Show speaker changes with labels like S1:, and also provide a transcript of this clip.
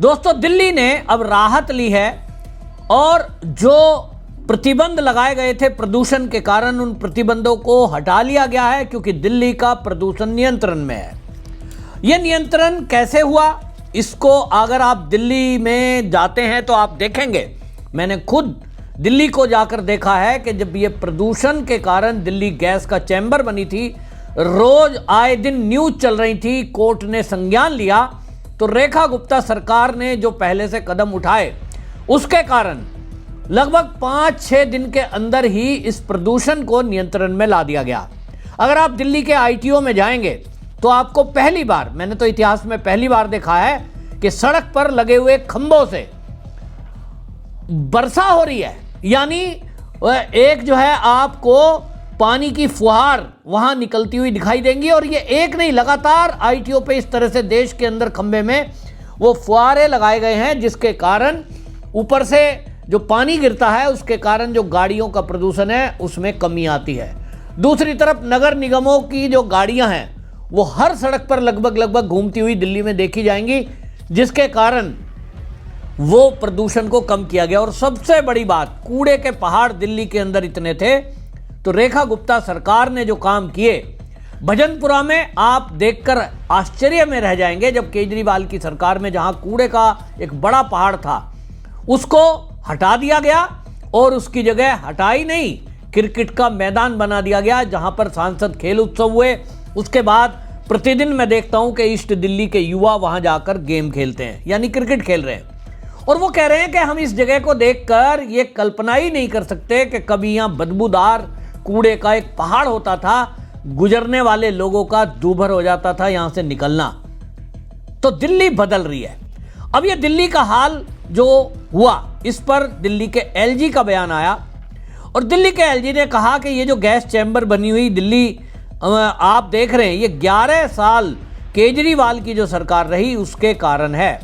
S1: दोस्तों, दिल्ली ने अब राहत ली है और जो प्रतिबंध लगाए गए थे प्रदूषण के कारण, उन प्रतिबंधों को हटा लिया गया है क्योंकि दिल्ली का प्रदूषण नियंत्रण में है। यह नियंत्रण कैसे हुआ, इसको अगर आप दिल्ली में जाते हैं तो आप देखेंगे। मैंने खुद दिल्ली को जाकर देखा है कि जब ये प्रदूषण के कारण दिल्ली गैस का चैम्बर बनी थी, रोज आए दिन न्यूज चल रही थी, कोर्ट ने संज्ञान लिया, तो रेखा गुप्ता सरकार ने जो पहले से कदम उठाए उसके कारण लगभग 5-6 दिन के अंदर ही इस प्रदूषण को नियंत्रण में ला दिया गया। अगर आप दिल्ली के आईटीओ में जाएंगे तो आपको पहली बार, मैंने तो इतिहास में पहली बार देखा है कि सड़क पर लगे हुए खंभों से वर्षा हो रही है, यानी एक जो है आपको पानी की फुहार वहां निकलती हुई दिखाई देंगी। और ये एक नहीं, लगातार आईटीओ पे इस तरह से देश के अंदर खंभे में वो फुहारे लगाए गए हैं, जिसके कारण ऊपर से जो पानी गिरता है उसके कारण जो गाड़ियों का प्रदूषण है उसमें कमी आती है। दूसरी तरफ नगर निगमों की जो गाड़ियां हैं वो हर सड़क पर लगभग घूमती हुई दिल्ली में देखी जाएंगी, जिसके कारण वो प्रदूषण को कम किया गया। और सबसे बड़ी बात, कूड़े के पहाड़ दिल्ली के अंदर इतने थे, तो रेखा गुप्ता सरकार ने जो काम किए भजनपुरा में, आप देखकर आश्चर्य में रह जाएंगे। जब केजरीवाल की सरकार में जहां कूड़े का एक बड़ा पहाड़ था उसको हटा दिया गया और उसकी जगह हटाई नहीं, क्रिकेट का मैदान बना दिया गया जहां पर सांसद खेल उत्सव हुए। उसके बाद प्रतिदिन मैं देखता हूं कि ईस्ट दिल्ली के युवा वहां जाकर गेम खेलते हैं, यानी क्रिकेट खेल रहे हैं। और वो कह रहे हैं कि हम इस जगह को देखकर ये कल्पना ही नहीं कर सकते कि कभी यहां बदबूदार कूड़े का एक पहाड़ होता था, गुजरने वाले लोगों का दूभर हो जाता था यहां से निकलना। तो दिल्ली बदल रही है। अब ये दिल्ली का हाल जो हुआ, इस पर दिल्ली के एलजी का बयान आया और दिल्ली के एलजी ने कहा कि ये जो गैस चैम्बर बनी हुई दिल्ली आप देख रहे हैं, ये 11 साल केजरीवाल की जो सरकार रही उसके कारण है।